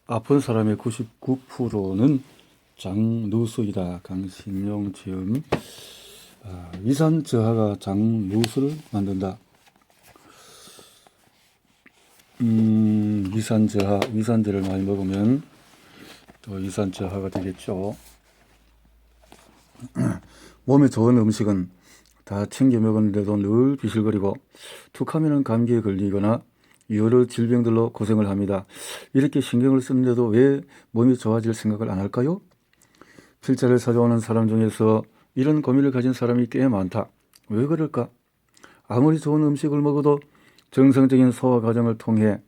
아픈 사람의 99%는 장누수이다. 강신용 지음. 위산 저하가 장누수를 만든다. 위산 저하, 위산제를 많이 먹으면 또 위산 저하가 되겠죠. 몸에 좋은 음식은 다 챙겨 먹었는데도 늘 비실거리고 툭하면 감기에 걸리거나 여러 질병들로 고생을 합니다. 이렇게 신경을 쓰는데도 왜 몸이 좋아질 생각을 안 할까요? 필자를 찾아오는 사람 중에서 이런 고민을 가진 사람이 꽤 많다. 왜 그럴까? 아무리 좋은 음식을 먹어도 정상적인 소화 과정을 통해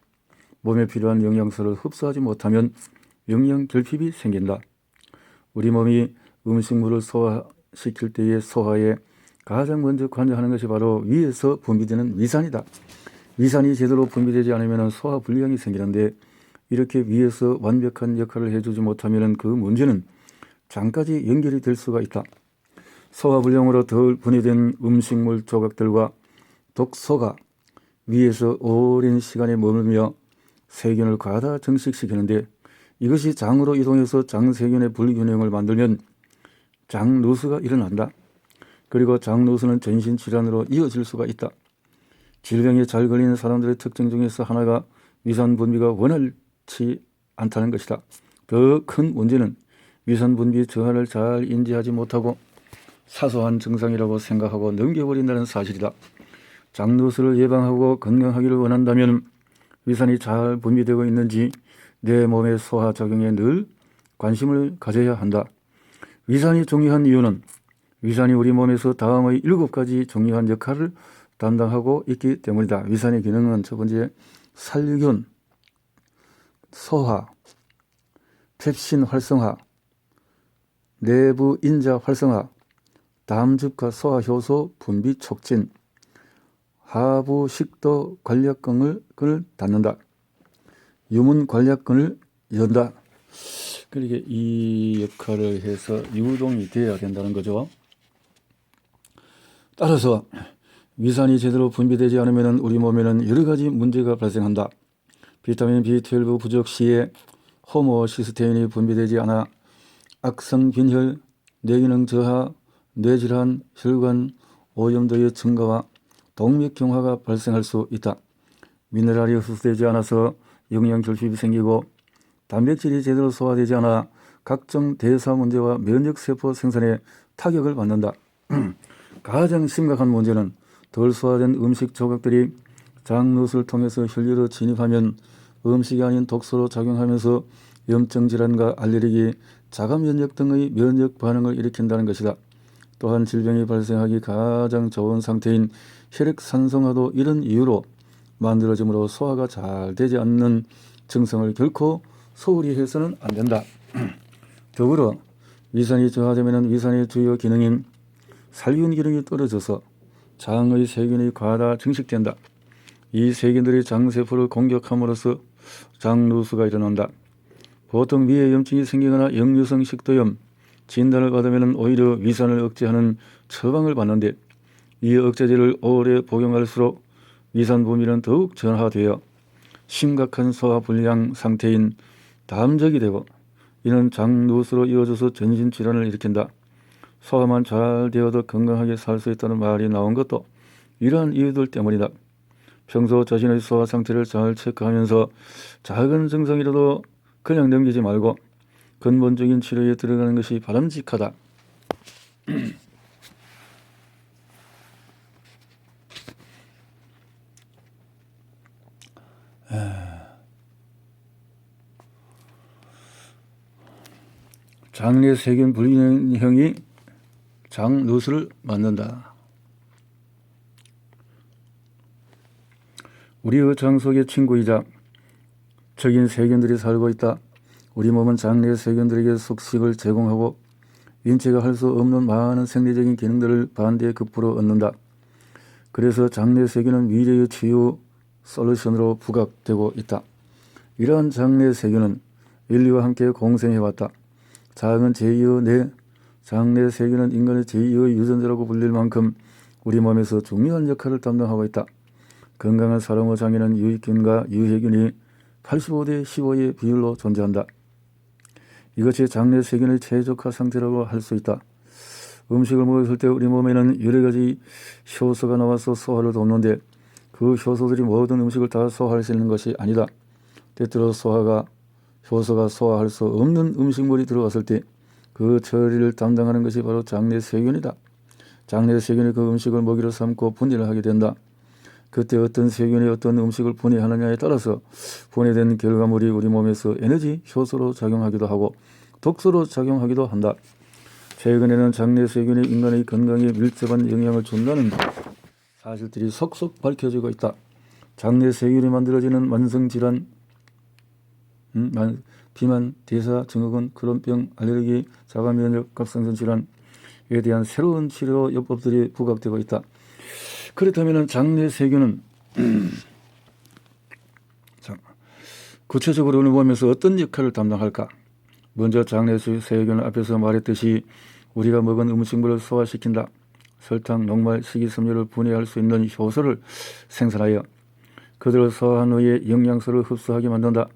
몸에 필요한 영양소를 흡수하지 못하면 영양 결핍이 생긴다. 우리 몸이 음식물을 소화시킬 때의 소화에 가장 먼저 관여하는 것이 바로 위에서 분비되는 위산이다. 위산이 제대로 분비되지 않으면 소화 불량이 생기는데 이렇게 위에서 완벽한 역할을 해주지 못하면 그 문제는 장까지 연결이 될 수가 있다. 소화 불량으로 덜 분해된 음식물 조각들과 독소가 위에서 오랜 시간에 머물며 세균을 과다 증식시키는데 이것이 장으로 이동해서 장세균의 불균형을 만들면 장누수가 일어난다. 그리고 장누수는 전신질환으로 이어질 수가 있다. 질병에 잘 걸리는 사람들의 특징 중에서 하나가 위산 분비가 원활치 않다는 것이다. 더 큰 문제는 위산 분비 저하를 잘 인지하지 못하고 사소한 증상이라고 생각하고 넘겨버린다는 사실이다. 장누수를 예방하고 건강하기를 원한다면 위산이 잘 분비되고 있는지 내 몸의 소화 작용에 늘 관심을 가져야 한다. 위산이 중요한 이유는 위산이 우리 몸에서 다음의 7가지 중요한 역할을 담당하고 있기 때문이다. 위산의 기능은 첫 번째 살균, 소화, 펩신 활성화, 내부 인자 활성화, 담즙과 소화 효소 분비 촉진, 하부 식도 관략근을 닫는다. 유문 관략근을 연다. 그러니까 이 역할을 해서 유동이 되어야 된다는 거죠. 따라서 위산이 제대로 분비되지 않으면 우리 몸에는 여러 가지 문제가 발생한다. 비타민 B12 부족 시에 호모시스테인이 분비되지 않아 악성 빈혈, 뇌기능 저하, 뇌질환, 혈관 오염도의 증가와 동맥경화가 발생할 수 있다. 미네랄이 흡수되지 않아서 영양 결핍이 생기고 단백질이 제대로 소화되지 않아 각종 대사 문제와 면역세포 생산에 타격을 받는다. 가장 심각한 문제는 덜 소화된 음식 조각들이 장누수를 통해서 혈류로 진입하면 음식이 아닌 독소로 작용하면서 염증 질환과 알레르기, 자가 면역 등의 면역 반응을 일으킨다는 것이다. 또한 질병이 발생하기 가장 좋은 상태인 혈액산성화도 이런 이유로 만들어지므로 소화가 잘 되지 않는 증상을 결코 소홀히 해서는 안 된다. 더불어 위산이 저하되면 위산의 주요 기능인 살균 기능이 떨어져서 장의 세균이 과다 증식된다. 이 세균들이 장세포를 공격함으로써 장누수가 일어난다. 보통 위에 염증이 생기거나 역류성 식도염 진단을 받으면 오히려 위산을 억제하는 처방을 받는데 이 억제제를 오래 복용할수록 위산 분비는 더욱 저하되어 심각한 소화 불량 상태인 담적이 되고 이는 장누수로 이어져서 전신 질환을 일으킨다. 소화만 잘 되어도 건강하게 살 수 있다는 말이 나온 것도 이러한 이유들 때문이다. 평소 자신의 소화 상태를 잘 체크하면서 작은 증상이라도 그냥 넘기지 말고 근본적인 치료에 들어가는 것이 바람직하다. 장내 세균 불균형이 장누수를 만든다. 우리의 장 속에 친구이자 적인 세균들이 살고 있다. 우리 몸은 장내 세균들에게 속식을 제공하고 인체가 할 수 없는 많은 생리적인 기능들을 반대 급부로 얻는다. 그래서 장내 세균은 미래의 치유 솔루션으로 부각되고 있다. 이러한 장내 세균은 인류와 함께 공생해왔다. 장은 제2의 뇌, 장내 세균은 인간의 제2의 유전자라고 불릴 만큼 우리 몸에서 중요한 역할을 담당하고 있다. 건강한 사람의 장에는 유익균과 유해균이 85대 15의 비율로 존재한다. 이것이 장내 세균의 최적화 상태라고 할 수 있다. 음식을 먹었을 때 우리 몸에는 여러 가지 효소가 나와서 소화를 돕는데 그 효소들이 모든 음식을 다 소화할 수 있는 것이 아니다. 때때로 효소가 소화할 수 없는 음식물이 들어왔을 때 그 처리를 담당하는 것이 바로 장내 세균이다. 장내 세균이 그 음식을 먹이로 삼고 분해를 하게 된다. 그때 어떤 세균이 어떤 음식을 분해하느냐에 따라서 분해된 결과물이 우리 몸에서 에너지 효소로 작용하기도 하고 독소로 작용하기도 한다. 최근에는 장내 세균이 인간의 건강에 밀접한 영향을 준다는 사실들이 속속 밝혀지고 있다. 장내 세균이 만들어지는 만성질환, 비만, 대사, 증후군, 크론병, 알레르기, 자가면역, 갑상선 질환에 대한 새로운 치료 요법들이 부각되고 있다. 그렇다면 장내 세균은 구체적으로 우리 몸에서 어떤 역할을 담당할까? 먼저 장내 세균은 앞에서 말했듯이 우리가 먹은 음식물을 소화시킨다. 설탕, 녹말, 식이섬유를 분해할 수 있는 효소를 생산하여 그들을 소화한 후에 영양소를 흡수하게 만든다.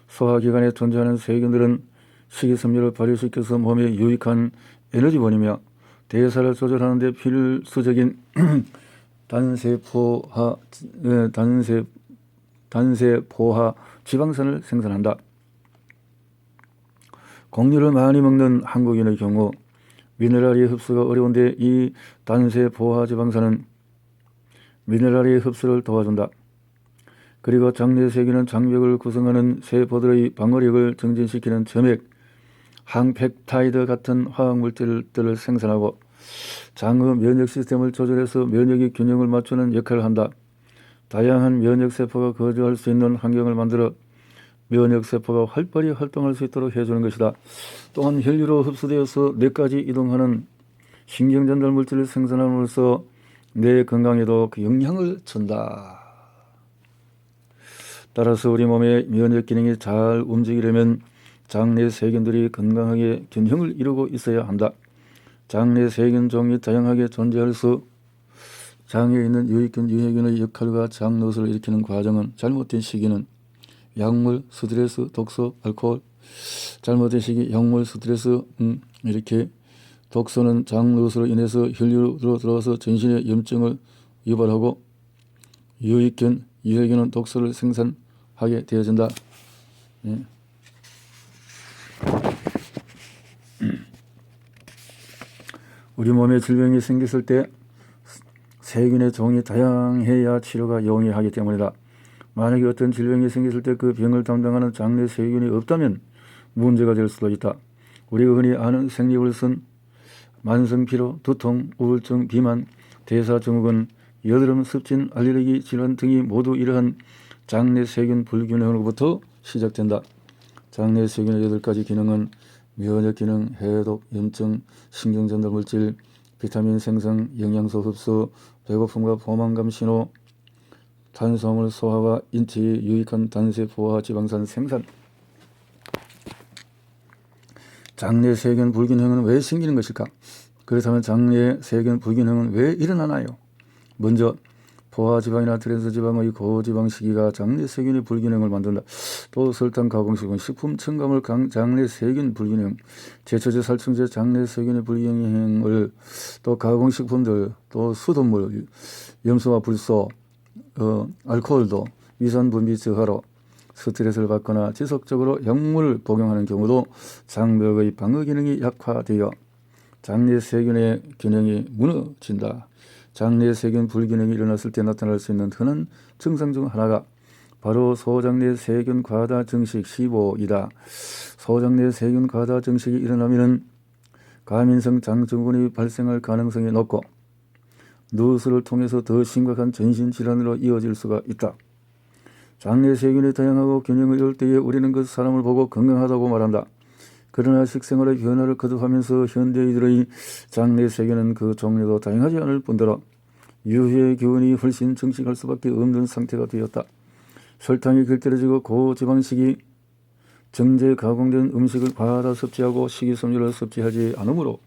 소화기관에 존재하는 세균들은 식이섬유를 발효시켜서 몸에 유익한 에너지원이며 대사를 조절하는 데 필수적인 단세포화 지방산을 생산한다. 곡류를 많이 먹는 한국인의 경우 미네랄의 흡수가 어려운데 이 단세포화 지방산은 미네랄의 흡수를 도와준다. 그리고 장내 세균은 장벽을 구성하는 세포들의 방어력을 증진시키는 점액, 항펙타이드 같은 화학물질들을 생산하고 장의 면역 시스템을 조절해서 면역의 균형을 맞추는 역할을 한다. 다양한 면역세포가 거주할 수 있는 환경을 만들어 면역세포가 활발히 활동할 수 있도록 해주는 것이다. 또한 혈류로 흡수되어서 뇌까지 이동하는 신경전달 물질을 생산함으로써 뇌 건강에도 그 영향을 준다. 따라서 우리 몸의 면역 기능이 잘 움직이려면 장내 세균들이 건강하게 균형을 이루고 있어야 한다. 장내 세균 종이 다양하게 존재할수 장에 있는 유익균, 유해균의 역할과 장노쇠를 일으키는 과정은 잘못된 시기는 약물, 스트레스, 독소, 알코올, 잘못된 시기, 약물, 스트레스, 이렇게 독소는 장노쇠로 인해서 혈류로 들어와서 전신의 염증을 유발하고 유익균, 유해균은 독소를 생산하게 되어진다. 예. 우리 몸에 질병이 생겼을 때 세균의 종이 다양해야 치료가 용이하기 때문이다. 만약에 어떤 질병이 생겼을 때 그 병을 담당하는 장내 세균이 없다면 문제가 될 수도 있다. 우리가 흔히 아는 생리불순, 만성피로, 두통, 우울증, 비만, 대사증후군, 여드름, 습진, 알레르기 질환 등이 모두 이러한 장내 세균 불균형으로부터 시작된다. 장내 세균의 8가지 기능은 면역 기능, 해독, 염증, 신경전달 물질, 비타민 생성, 영양소 흡수, 배고픔과 포만감 신호, 탄수화물 소화와 인체에 유익한 단세포화 지방산 생산. 장내 세균 불균형은 왜 생기는 것일까? 그렇다면 장내 세균 불균형은 왜 일어나나요? 먼저 포화지방이나 트랜스지방의 고지방 시기가 장내 세균의 불균형을 만든다. 또 설탕 가공식품, 식품 첨가물 장내 세균 불균형, 제초제 살충제 장내 세균의 불균형을 또 가공식품들, 또 수돗물, 염소와 불소, 알코올도 위산 분비 저하로 스트레스를 받거나 지속적으로 약물을 복용하는 경우도 장벽의 방어 기능이 약화되어 장내 세균의 균형이 무너진다. 장내 세균 불균형이 일어났을 때 나타날 수 있는 흔한 증상 중 하나가 바로 소장내 세균 과다 증식 시보이다. 소장내 세균 과다 증식이 일어나면 가민성 장증후군이 발생할 가능성이 높고 누수를 통해서 더 심각한 전신질환으로 이어질 수가 있다. 장내 세균이 다양하고 균형을 이룰 때에 우리는 그 사람을 보고 건강하다고 말한다. 그러나 식생활의 변화를 거듭하면서 현대인들의 장내 세균은 그 종류도 다양하지 않을 뿐더러 유해 기운이 훨씬 증식할 수밖에 없는 상태가 되었다. 설탕이 길들여지고 고지방식이 정제 가공된 음식을 과다 섭취하고 식이섬유를 섭취하지 않으므로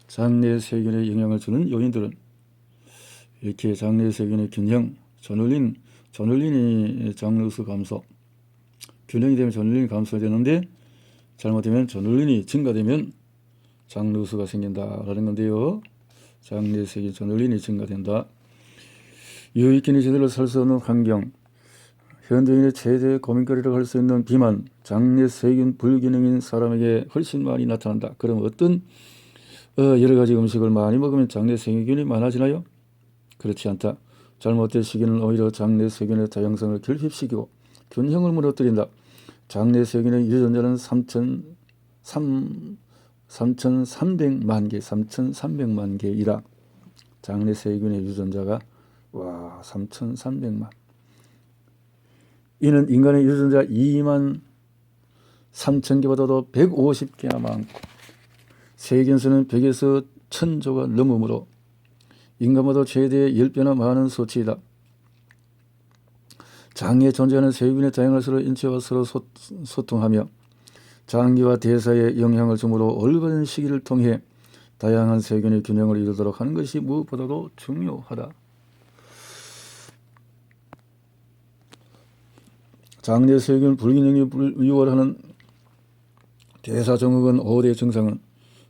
장내 세균에 영향을 주는 요인들은 이렇게 장내 세균의 균형, 전울린이 장누수 감소, 균형이 되면 전울린이 감소되는데 잘못되면 전울린이 증가되면 장누수가 생긴다라는 건데요. 장내 세균 전울린이 증가된다. 유익균이 제대로 살 수 없는 환경, 현대인의 최대 고민거리라고 할 수 있는 비만, 장내 세균 불균형인 사람에게 훨씬 많이 나타난다. 그럼 어떤 여러 가지 음식을 많이 먹으면 장내 세균이 많아지나요? 그렇지 않다. 잘못된 시기는 오히려 장내 세균의 다양성을 결핍시키고 균형을 무너뜨린다. 장내 세균의 유전자는 3,300만 개이라. 장내 세균의 유전자가 3,300만. 이는 인간의 유전자 2만 3천 개보다도 150개나 많고 세균수는 100에서 1000조가 넘으므로 인간보다 최대 10배나 많은 수치이다. 장에 존재하는 세균의 다양한 서로 인체와 서로 소통하며 장기와 대사에 영향을 주므로 올바른 시기를 통해 다양한 세균의 균형을 이루도록 하는 것이 무엇보다도 중요하다. 장내 세균 불균형이 유발하는 대사증후군 5대 증상은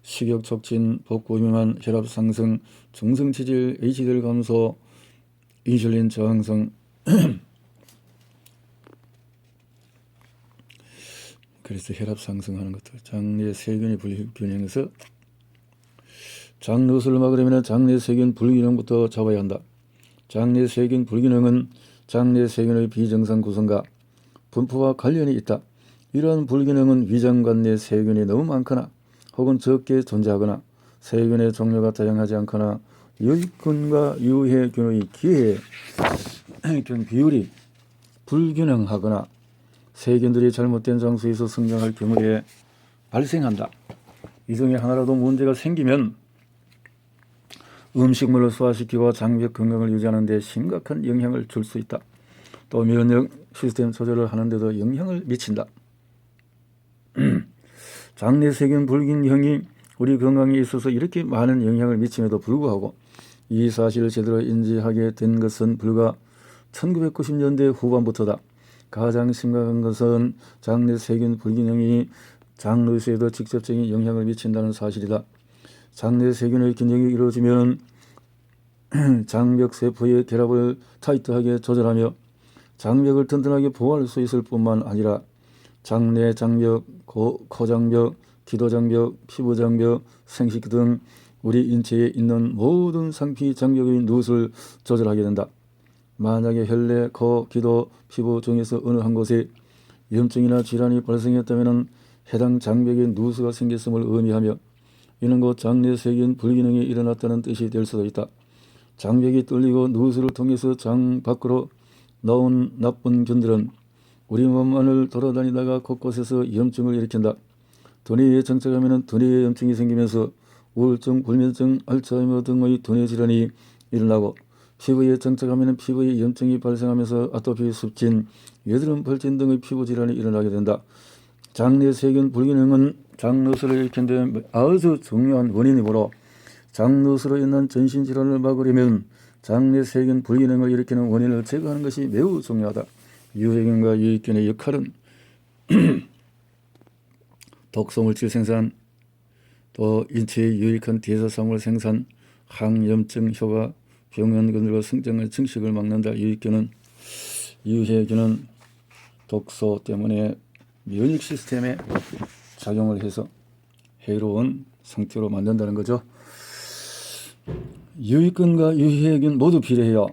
식욕 촉진, 복부 비만, 혈압 상승, 중성 체질, HDL 감소, 인슐린 저항성. 그래서 혈압 상승하는 것들, 장내 세균의 불균형에서 장누수를 막으려면 장내 세균 불균형부터 잡아야 한다. 장내 세균 불균형은 장내 세균의 비정상 구성과 분포와 관련이 있다. 이러한 불균형은 위장관 내 세균이 너무 많거나 혹은 적게 존재하거나 세균의 종류가 다양하지 않거나 유익균과 유해균의 기회균 비율이 불균형하거나 세균들이 잘못된 장소에서 성장할 경우에 발생한다. 이 중에 하나라도 문제가 생기면 음식물을 소화시키고 장벽 건강을 유지하는 데 심각한 영향을 줄 수 있다. 또 면역 시스템 조절을 하는 데도 영향을 미친다. 장내 세균 불균형이 우리 건강에 있어서 이렇게 많은 영향을 미침에도 불구하고 이 사실을 제대로 인지하게 된 것은 불과 1990년대 후반부터다. 가장 심각한 것은 장내 세균 불균형이 장누수에도 직접적인 영향을 미친다는 사실이다. 장내 세균의 균형이 이루어지면 장벽 세포의 결합을 타이트하게 조절하며 장벽을 튼튼하게 보호할 수 있을 뿐만 아니라 장내 장벽, 코장벽, 기도장벽, 피부장벽, 생식 등 우리 인체에 있는 모든 상피 장벽의 누수를 조절하게 된다. 만약에 혈내, 코, 기도, 피부 중에서 어느 한 곳에 염증이나 질환이 발생했다면 해당 장벽에 누수가 생겼음을 의미하며 이는 곧 장내 세균 불균형이 일어났다는 뜻이 될 수도 있다. 장벽이 뚫리고 누수를 통해서 장 밖으로 나온 나쁜 균들은 우리 몸 안을 돌아다니다가 곳곳에서 염증을 일으킨다. 두뇌에 정착하면 두뇌에 염증이 생기면서 우울증, 불면증, 알츠하이머 등의 두뇌 질환이 일어나고 피부에 정착하면 피부에 염증이 발생하면서 아토피, 습진, 여드름, 벌진 등의 피부 질환이 일어나게 된다. 장내 세균 불균형은 장누수를 일으킨 데 아주 중요한 원인이므로 장누수로 인한 전신질환을 막으려면 장내 세균 불균형을 일으키는 원인을 제거하는 것이 매우 중요하다. 유해균과 유익균의 역할은 독소물질 생산, 또 인체에 유익한 대사산물 생산, 항염증 효과, 병원균들과 성장의 증식을 막는다. 유해균은 독소 때문에 면역 시스템에 작용을 해서 해로운 상태로 만든다는 거죠. 유익균과 유해균 모두 필요해요.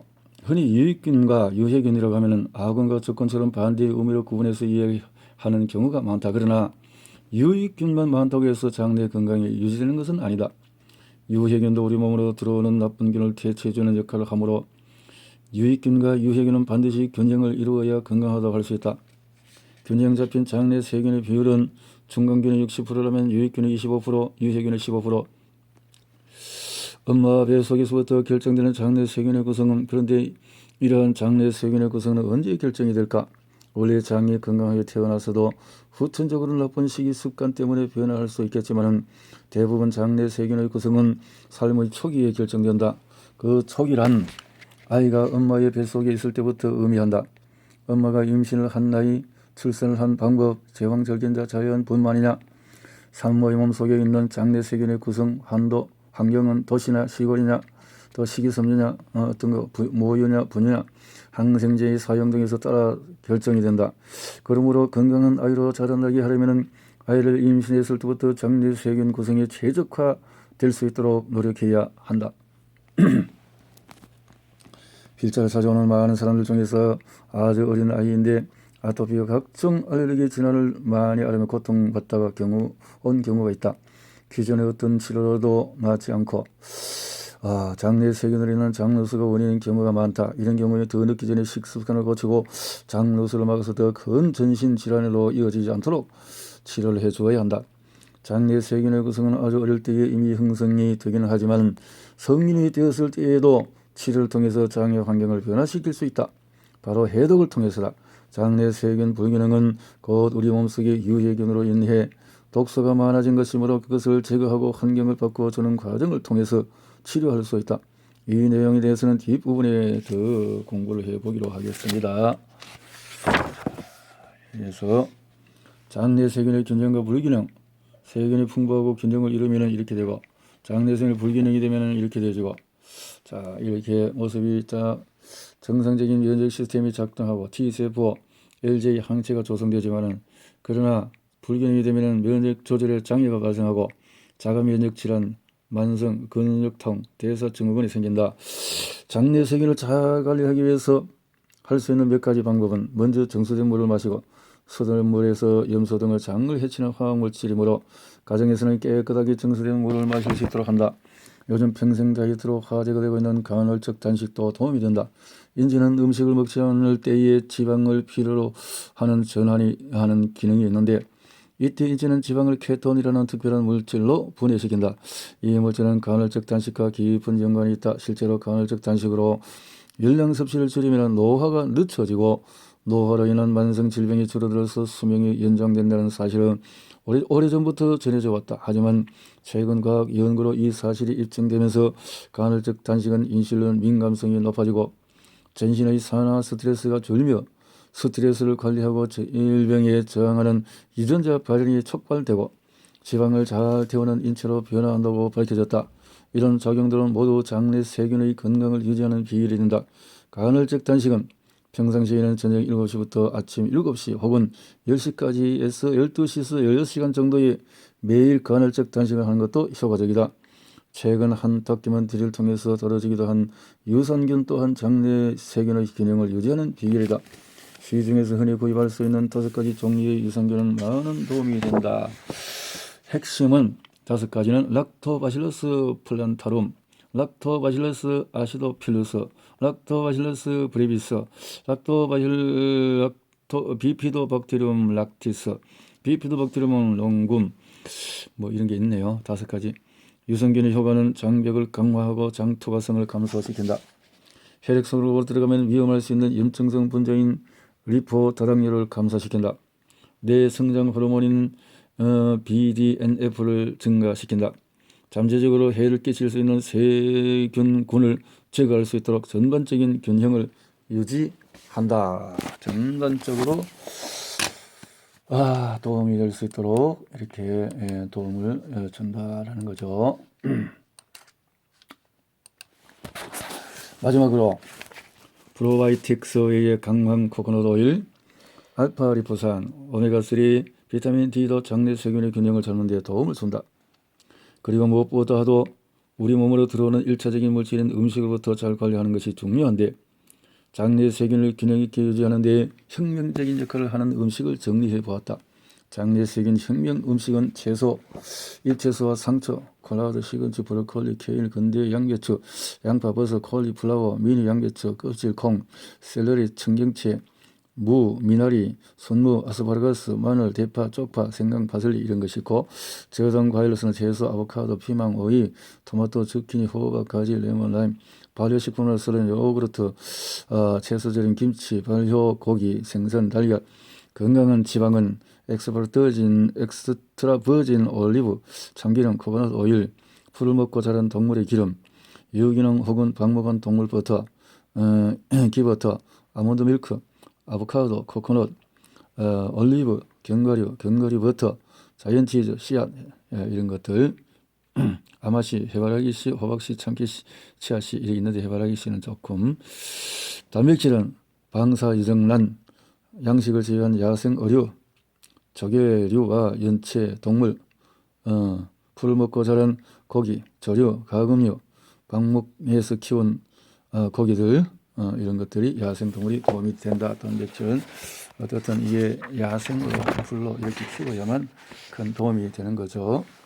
흔히 유익균과 유해균이라고 하면은 악원과 적군처럼 반대의 의미로 구분해서 이해하는 경우가 많다. 그러나 유익균만 많다고 해서 장내 건강이 유지되는 것은 아니다. 유해균도 우리 몸으로 들어오는 나쁜 균을 퇴치해주는 역할을 하므로 유익균과 유해균은 반드시 균형을 이루어야 건강하다고 할 수 있다. 균형 잡힌 장내 세균의 비율은 중간균이 60%라면 유익균이 25%, 유해균이 15%. 엄마 배 속에서부터 결정되는 장내 세균의 구성은, 그런데 이러한 장내 세균의 구성은 언제 결정이 될까? 원래 장이 건강하게 태어나서도 후천적으로 나쁜 식이 습관 때문에 변화할 수 있겠지만 대부분 장내 세균의 구성은 삶의 초기에 결정된다. 그 초기란 아이가 엄마의 뱃속에 있을 때부터 의미한다. 엄마가 임신을 한 나이, 출산을 한 방법, 제왕절개냐 자연분만이냐, 산모의 몸속에 있는 장내 세균의 구성, 한도, 환경은 도시나 시골이냐, 또 식이섬유냐, 어떤 거 모유냐, 분유냐, 항생제의 사용 등에서 따라 결정이 된다. 그러므로 건강한 아이로 자라나게 하려면 아이를 임신했을 때부터 장내 세균 구성이 최적화될 수 있도록 노력해야 한다. 필자를 찾아오는 많은 사람들 중에서 아주 어린 아이인데 아토피와 각종 알레르기 질환을 많이 앓으며 고통받다가 온 경우가 있다. 기존의 어떤 치료로도 낫지 않고 장내 세균으로 인한 장누수가 원인인 경우가 많다. 이런 경우에 더 늦기 전에 식습관을 고치고 장누수를 막아서 더 큰 전신 질환으로 이어지지 않도록 치료를 해주어야 한다. 장내 세균의 구성은 아주 어릴 때에 이미 형성이 되기는 하지만 성인이 되었을 때에도 치료를 통해서 장내 환경을 변화시킬 수 있다. 바로 해독을 통해서다. 장내 세균 불균형은 곧 우리 몸속의 유해균으로 인해 독소가 많아진 것이므로 그것을 제거하고 환경을 바꿔주는 과정을 통해서 치료할 수 있다. 이 내용에 대해서는 뒷부분에 더 공부를 해보기로 하겠습니다. 그래서 장내 세균의 균형과 불균형, 세균이 풍부하고 균형을 이루면 이렇게 되고 장내 세균이 불균형이 되면 이렇게 되지고 자 이렇게 모습이 정상적인 면역 시스템이 작동하고 T세포, LJ 항체가 조성되지만은 그러나 불균형이 되면 면역 조절에 장애가 발생하고 자가 면역 질환, 만성 근육통, 대사증후군이 생긴다. 장내 세균을 잘 관리하기 위해서 할 수 있는 몇 가지 방법은 먼저 정수된 물을 마시고 쏟아낸 물에서 염소 등을 장을 해치는 화학물질이므로 가정에서는 깨끗하게 정수된 물을 마실 수 있도록 한다. 요즘 평생 다이어트로 화제가 되고 있는 간헐적 단식도 도움이 된다. 인지는 음식을 먹지 않을 때에 지방을 필요로 하는 전환하는 기능이 있는데 이때 인지는 지방을 케톤이라는 특별한 물질로 분해시킨다. 이 물질은 간헐적 단식과 깊은 연관이 있다. 실제로 간헐적 단식으로 열량 섭취를 줄이면 노화가 늦춰지고 노화로 인한 만성 질병이 줄어들어서 수명이 연장된다는 사실은 오래전부터 전해져 왔다. 하지만 최근 과학 연구로 이 사실이 입증되면서 간헐적 단식은 인슐린 민감성이 높아지고 전신의 산화 스트레스가 줄며 스트레스를 관리하고 질병에 저항하는 유전자 발현이 촉발되고 지방을 잘 태우는 인체로 변화한다고 밝혀졌다. 이런 작용들은 모두 장내 세균의 건강을 유지하는 비결이 된다. 간헐적 단식은 평상시에는 저녁 7시부터 아침 7시 혹은 10시까지에서 12시에서 16시간 정도의 매일 간헐적 단식을 하는 것도 효과적이다. 최근 한 다큐멘터리를 통해서 다뤄지기도 한 유산균 또한 장내 세균의 균형을 유지하는 비결이다. 시중에서 흔히 구입할 수 있는 5가지 종류의 유산균은 많은 도움이 된다. 핵심은 5가지는 락토바실러스 플란타룸, 락토바실러스 아시도필루스, 락토바실러스 브레비스, 비피도박테리움 락티스, 비피도박테리움 롱굼 이런 게 있네요. 5가지. 유산균의 효과는 장벽을 강화하고 장투과성을 감소시킨다. 혈액 속으로 들어가면 위험할 수 있는 염증성 분자인 리포다당류를 감소시킨다. 뇌 성장 호르몬인 BDNF를 증가시킨다. 잠재적으로 해를 끼칠 수 있는 세균군을 제거할 수 있도록 전반적인 균형을 유지한다. 전반적으로 도움이 될 수 있도록 이렇게 도움을 전달하는 거죠. 마지막으로 프로바이오틱스의 강황 코코넛 오일, 알파 리포산, 오메가3, 비타민 D도 장내 세균의 균형을 잡는 데 도움을 준다. 그리고 무엇보다도 우리 몸으로 들어오는 1차적인 물질인 음식으로부터 잘 관리하는 것이 중요한데 장내 세균을 균형 있게 유지하는 데 혁명적인 역할을 하는 음식을 정리해 보았다. 장내 세균 혁명 음식은 채소, 잎채소와 상추, 콜라드, 시금치, 브로콜리, 케일, 건대, 양배추, 양파, 버섯, 콜리플라워, 미니 양배추, 껍질, 콩, 샐러리, 청경채, 무, 미나리, 순무, 아스파라거스, 마늘, 대파, 쪽파, 생강, 파슬리 이런 것이 있고 저당 과일로서는 채소, 아보카도, 피망, 오이, 토마토, zucchini, 호박, 가지, 레몬, 라임, 발효식품으로서는 요구르트, 채소 절인 김치, 발효 고기, 생선, 달걀, 건강한 지방은 엑스트라 버진 올리브, 참기름, 코코넛 오일, 풀을 먹고 자란 동물의 기름, 유기농 혹은 방목한 동물 버터, 기버터, 아몬드 밀크, 아보카도, 코코넛, 올리브, 견과류, 견과류 버터, 자이언치즈, 씨앗, 이런 것들. 아마씨, 해바라기씨, 호박씨, 참깨씨, 치아씨 이렇게 있는데 해바라기씨는 조금. 단백질은 방사, 유정란, 양식을 제외한 야생 어류, 조개류와 연체, 동물, 풀을 먹고 자란 고기, 조류, 가금류, 방목에서 키운 고기들, 이런 것들이 야생동물이 도움이 된다. 단백질은 어떻든 이게 야생으로 풀로 이렇게 키워야만 큰 도움이 되는 거죠.